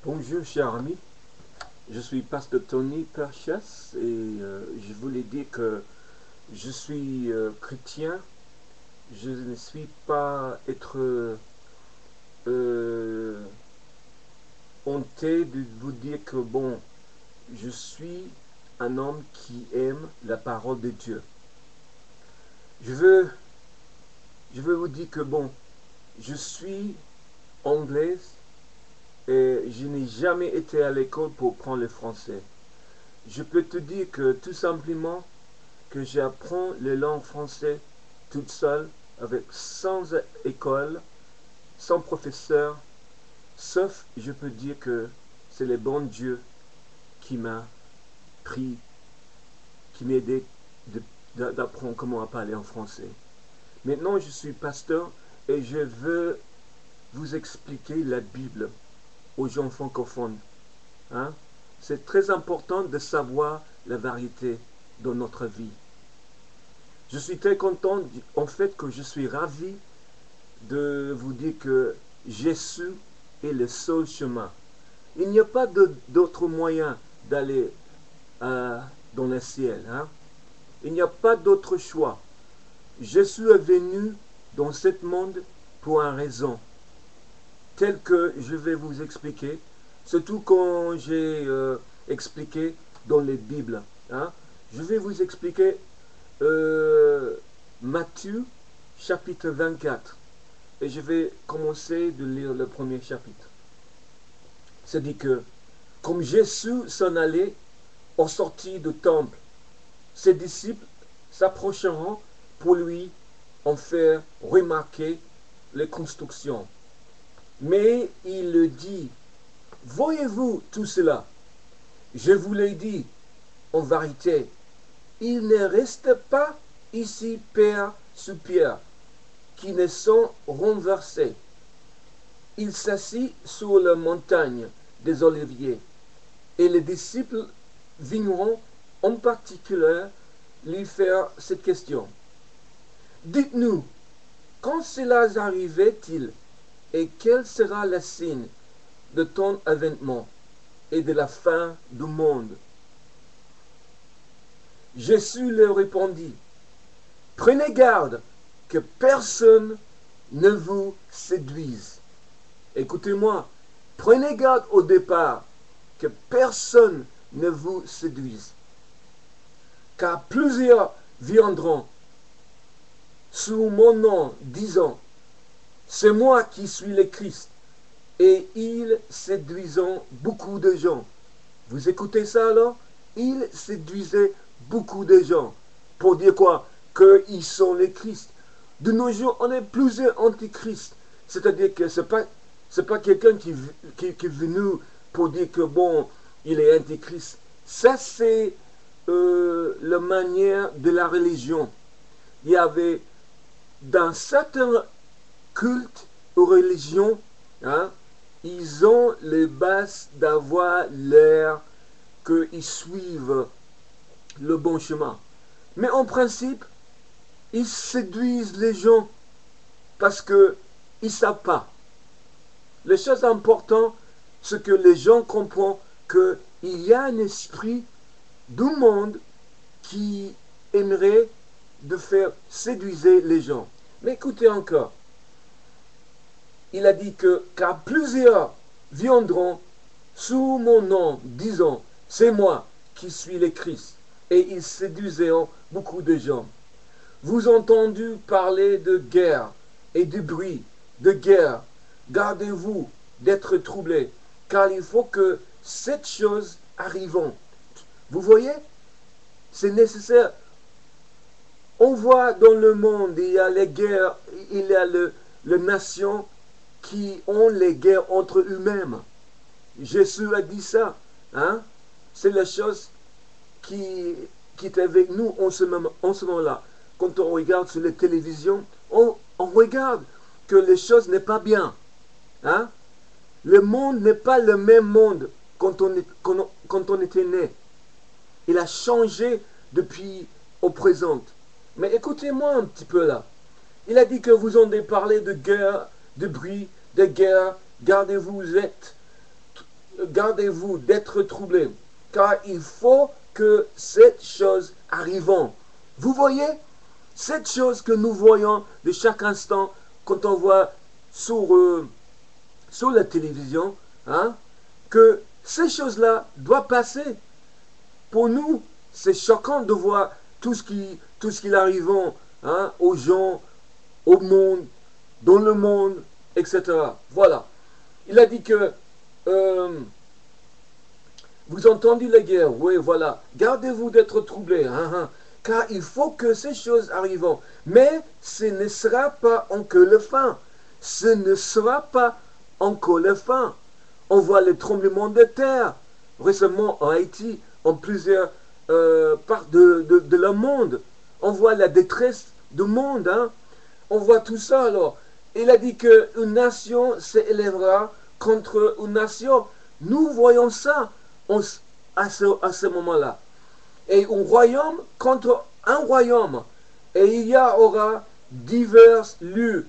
Bonjour chers amis, je suis pasteur Tony Perchès et je voulais dire que je suis chrétien. Je ne suis pas être honté de vous dire que bon, je suis un homme qui aime la parole de Dieu. Je veux vous dire que bon, je suis anglaise et je n'ai jamais été à l'école pour prendre le français. Je peux te dire que tout simplement que j'apprends les langues françaises toute seule, sans école, sans professeur, sauf je peux dire que c'est le bon Dieu qui m'a pris, qui m'a aidé d'apprendre comment parler en français. Maintenant, je suis pasteur et je veux vous expliquer la Bible aux gens francophones. Hein? C'est très important de savoir la vérité dans notre vie. Je suis très content, en fait, que je suis ravi de vous dire que Jésus est le seul chemin. Il n'y a pas d'autre moyen d'aller dans le ciel. Hein? Il n'y a pas d'autre choix. Jésus est venu dans ce monde pour une raison, telle que je vais vous expliquer, surtout quand j'ai expliqué dans les Bibles. Hein? Je vais vous expliquer Matthieu chapitre 24 et je vais commencer de lire le premier chapitre. C'est dit que comme Jésus s'en allait en sortie du temple, ses disciples s'approcheront pour lui en faire remarquer les constructions. Mais il le dit, voyez-vous tout cela? Je vous l'ai dit, en vérité, il ne reste pas ici pierre sur pierre qui ne sont renversés. Il s'assit sur la montagne des Oliviers, et les disciples viendront en particulier lui faire cette question. Dites-nous, quand cela arrivait-il, et quel sera le signe de ton avènement et de la fin du monde? Jésus leur répondit, prenez garde que personne ne vous séduise. Écoutez-moi, prenez garde au départ que personne ne vous séduise. Car plusieurs viendront sous mon nom, disant, c'est moi qui suis le Christ, et ils séduisent beaucoup de gens. Vous écoutez ça alors? Ils séduisaient beaucoup de gens. Pour dire quoi? Qu'ils sont les Christ. De nos jours, on est plusieurs antichrists. C'est-à-dire que ce n'est pas quelqu'un qui est venu pour dire que bon, il est antichrist. Ça, c'est la manière de la religion. Il y avait dans certains cultes ou religions, hein, ils ont les bases d'avoir l'air qu'ils suivent le bon chemin. Mais en principe, ils séduisent les gens parce qu'ils ne savent pas. Les choses importantes, c'est que les gens comprennent qu'il y a un esprit du monde qui aimerait de faire séduire les gens. Mais écoutez encore. Il a dit que car plusieurs viendront sous mon nom, disant, c'est moi qui suis le Christ. Et ils séduiseront beaucoup de gens. Vous entendez parler de guerre et de bruit, de guerre. Gardez-vous d'être troublés, car il faut que cette chose arrive. Vous voyez? C'est nécessaire. On voit dans le monde, il y a les guerres, il y a les nations qui ont les guerres entre eux-mêmes. Jésus a dit ça. Hein? C'est la chose qui est avec nous en ce moment-là. Quand on regarde sur la télévision, on regarde que les choses n'est pas bien. Hein? Le monde n'est pas le même monde quand on était né. Il a changé depuis au présent. Mais écoutez-moi un petit peu là. Il a dit que vous en avez parlé de guerre, de bruit, de guerre. Gardez-vous gardez-vous d'être troublés, car il faut que cette chose arrive. Vous voyez, cette chose que nous voyons de chaque instant quand on voit sur la télévision, hein, que ces choses-là doivent passer. Pour nous, c'est choquant de voir tout ce qui arrive, hein, aux gens, au monde, dans le monde, etc. Voilà. Il a dit que vous entendez la guerre, oui, voilà. Gardez-vous d'être troublés, hein, hein, car il faut que ces choses arrivent. Mais ce ne sera pas encore la fin. Ce ne sera pas encore la fin. On voit les tremblements de terre récemment en Haïti, en plusieurs parts de le monde. On voit la détresse du monde. Hein. On voit tout ça alors. Il a dit qu'une nation s'élèvera contre une nation. Nous voyons ça à ce moment-là. Et un royaume contre un royaume. Et il y aura divers lieux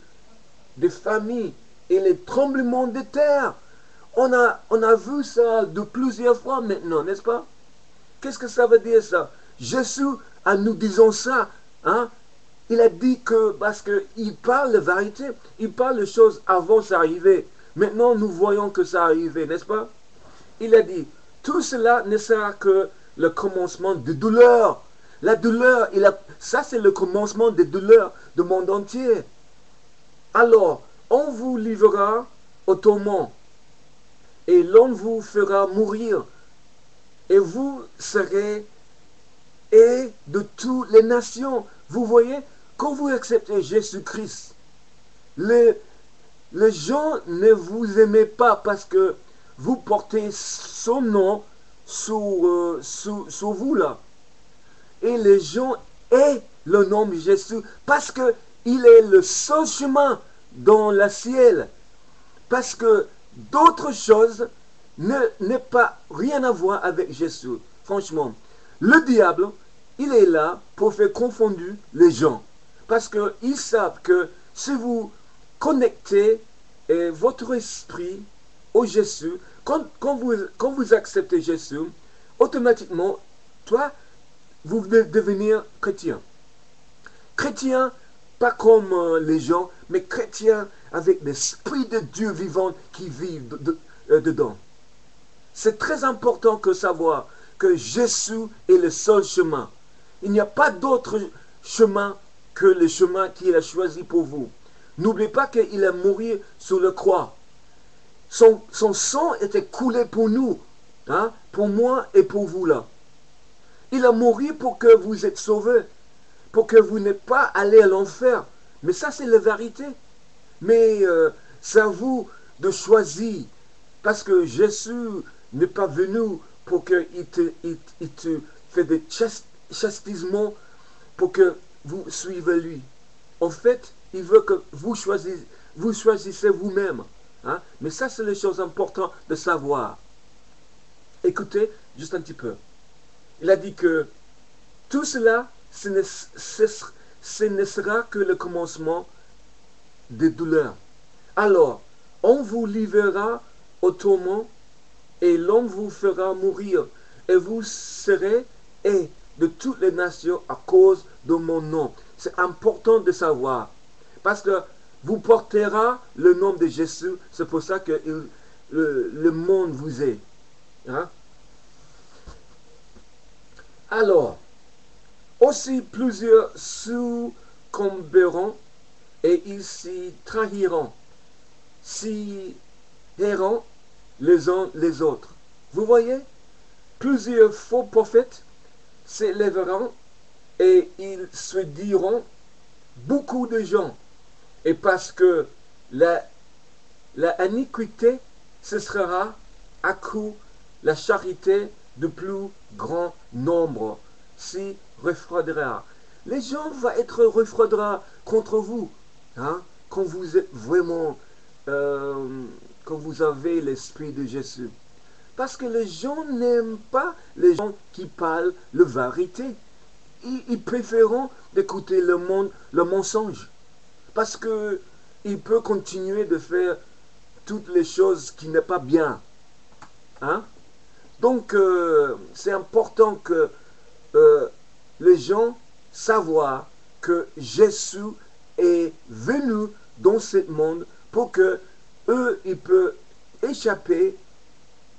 de familles et les tremblements de terre. On a vu ça de plusieurs fois maintenant, n'est-ce pas? Qu'est-ce que ça veut dire ça? Jésus, en nous disant ça, hein, il a dit que, parce qu'il parle la vérité, il parle les choses avant ça arriver. Maintenant, nous voyons que ça arrivait, n'est-ce pas? Il a dit, tout cela ne sera que le commencement de douleur. La douleur, ça c'est le commencement des douleurs du monde entier. Alors, on vous livrera au tourment et l'on vous fera mourir et vous serez et de toutes les nations. Vous voyez, quand vous acceptez Jésus-Christ, les gens ne vous aiment pas parce que vous portez son nom sur vous là. Et les gens aiment le nom de Jésus parce qu'il est le seul chemin dans le ciel. Parce que d'autres choses n'est pas rien à voir avec Jésus. Franchement, le diable, il est là pour faire confondre les gens. Parce qu'ils savent que si vous connectez votre esprit au Jésus, quand vous acceptez Jésus, automatiquement, toi, vous devez devenir chrétien. Chrétien, pas comme les gens, mais chrétien avec l'Esprit de Dieu vivant qui vit dedans. C'est très important de savoir que Jésus est le seul chemin. Il n'y a pas d'autre chemin que le chemin qu'il a choisi pour vous. N'oubliez pas qu'il a mouru sur la croix. Son sang était coulé pour nous, hein, pour moi et pour vous là. Il a mouru pour que vous êtes sauvés, pour que vous n'êtes pas allés à l'enfer. Mais ça, c'est la vérité. Mais c'est à vous de choisir, parce que Jésus n'est pas venu pour qu'il te fait des chastisements pour que vous suivez lui. En fait, il veut que vous choisissez vous-même. Hein? Mais ça, c'est les choses importantes de savoir. Écoutez, juste un petit peu. Il a dit que tout cela, ce ne sera que le commencement des douleurs. Alors, on vous livrera au tourment et l'on vous fera mourir. Et vous serez et de toutes les nations à cause de mon nom. C'est important de savoir. Parce que vous portera le nom de Jésus. C'est pour ça que le monde vous est. Hein? Alors, aussi plusieurs succomberont et ils s'y trahiront, s'y errant les uns les autres. Vous voyez, plusieurs faux prophètes s'élèveront et ils se diront beaucoup de gens. Et parce que la iniquité cessera à coup la charité de plus grand nombre s'y refroidira. Les gens vont être refroidis contre vous, hein, quand vous êtes vraiment, quand vous avez l'esprit de Jésus. Parce que les gens n'aiment pas les gens qui parlent la vérité. Ils préfèrent d'écouter le mensonge. Parce qu'il peut continuer de faire toutes les choses qui n'est pas bien. Hein? Donc, c'est important que euh, les gens sachent que Jésus est venu dans ce monde pour que eux, ils peuvent échapper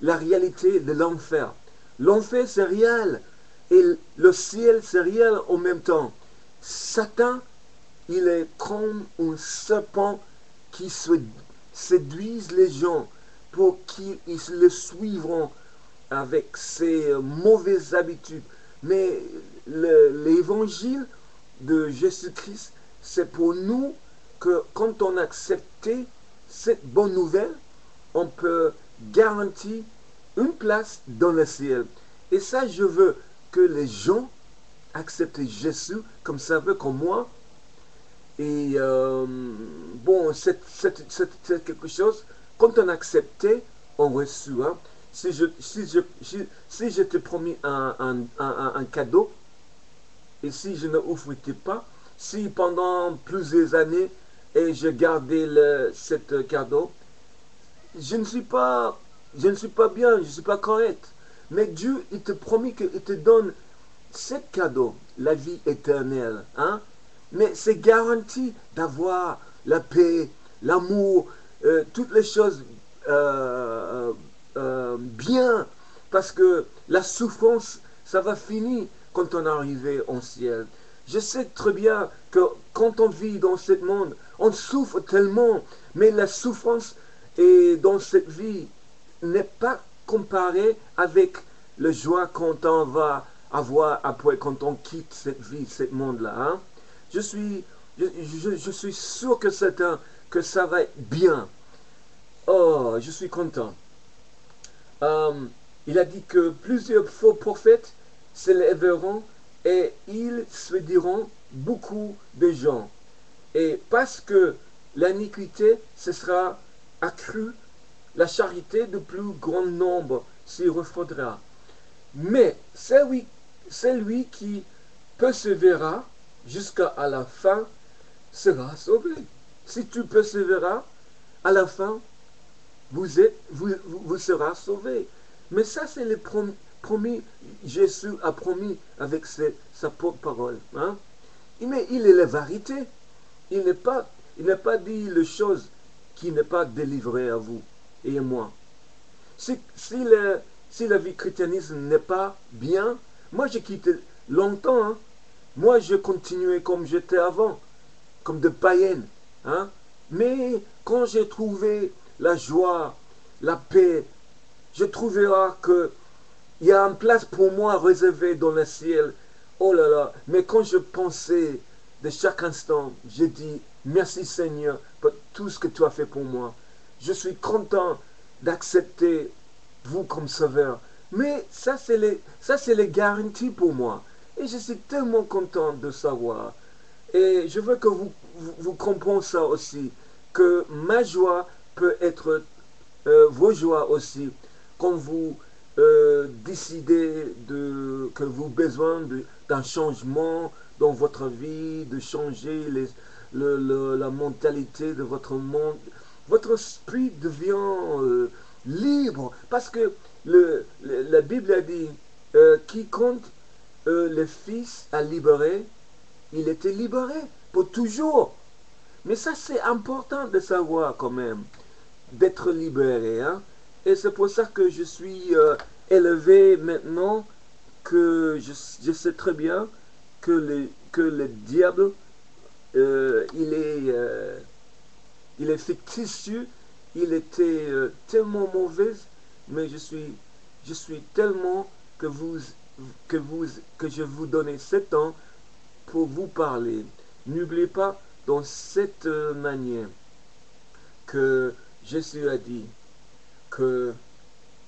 la réalité de l'enfer. L'enfer, c'est réel. Et le ciel, c'est réel en même temps. Satan, il est comme un serpent qui séduise les gens pour qu'ils le suivront avec ses mauvaises habitudes. Mais l'évangile de Jésus-Christ, c'est pour nous que quand on accepte cette bonne nouvelle, on peut garantir une place dans le ciel. Et ça, je veux que les gens acceptent Jésus comme ça veut, comme moi. Et bon, c'est quelque chose, quand on acceptait, on reçoit. Hein. Si je te promis un cadeau, et si je ne ouvrais pas, si pendant plusieurs années, et je gardais cet cadeau, je ne suis pas bien, je ne suis pas correct. Mais Dieu, il te promet qu'il te donne ce cadeau, la vie éternelle. Hein? Mais c'est garanti d'avoir la paix, l'amour, toutes les choses bien. Parce que la souffrance, ça va finir quand on arrive au ciel. Je sais très bien que quand on vit dans ce monde, on souffre tellement, mais la souffrance dans cette vie n'est pas comparée avec la joie quand on va avoir après, quand on quitte cette vie, ce monde-là. Hein? Je suis sûr que que ça va être bien. Oh, je suis content. Il a dit que plusieurs faux prophètes s'élèveront et ils séduiront beaucoup de gens. Et parce que l'iniquité se sera accrue, la charité de plus grand nombre s'y refroidira. Mais celui qui persévérera jusqu'à la fin sera sauvé. Si tu persévéras, à la fin, vous serez sauvé. Mais ça, c'est le promis, Jésus a promis avec sa porte-parole. Hein? Mais il est la vérité. Il n'a pas dit les choses qui n'est pas délivrées à vous et à moi. Si la vie christianisme n'est pas bien, moi j'ai quitté longtemps. Hein? Moi je continuais comme j'étais avant, comme de païenne. Hein? Mais quand j'ai trouvé la joie, la paix, je trouvé que il y a une place pour moi réservée dans le ciel. Oh là là, mais quand je pensais de chaque instant, j'ai dit merci Seigneur pour tout ce que tu as fait pour moi. Je suis content d'accepter vous comme sauveur. Mais ça, c'est les garanties pour moi. Et je suis tellement content de savoir. Et je veux que vous compreniez ça aussi, que ma joie peut être vos joies aussi, quand vous décidez que vous avez besoin d'un changement dans votre vie, de changer la mentalité de votre monde. Votre esprit devient libre, parce que la Bible a dit, quiconque le Fils a libéré, il était libéré pour toujours. Mais ça, c'est important de savoir quand même, d'être libéré. Hein? Et c'est pour ça que je suis élevé maintenant, que je sais très bien que le diable, il est fictiциeux, il était tellement mauvais, mais je suis tellement que je vous donne 7 ans pour vous parler. N'oubliez pas dans cette manière que Jésus a dit que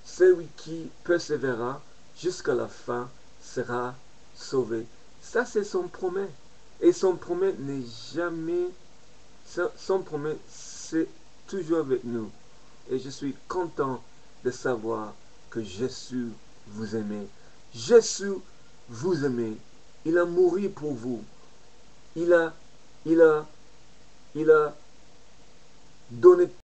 celui qui persévérera jusqu'à la fin sera sauvé. Ça, c'est son promesse. Et son promesse n'est jamais... Son promesse, c'est toujours avec nous. Et je suis content de savoir que Jésus vous aimait. Jésus vous aimait. Il a mouru pour vous. Il a donné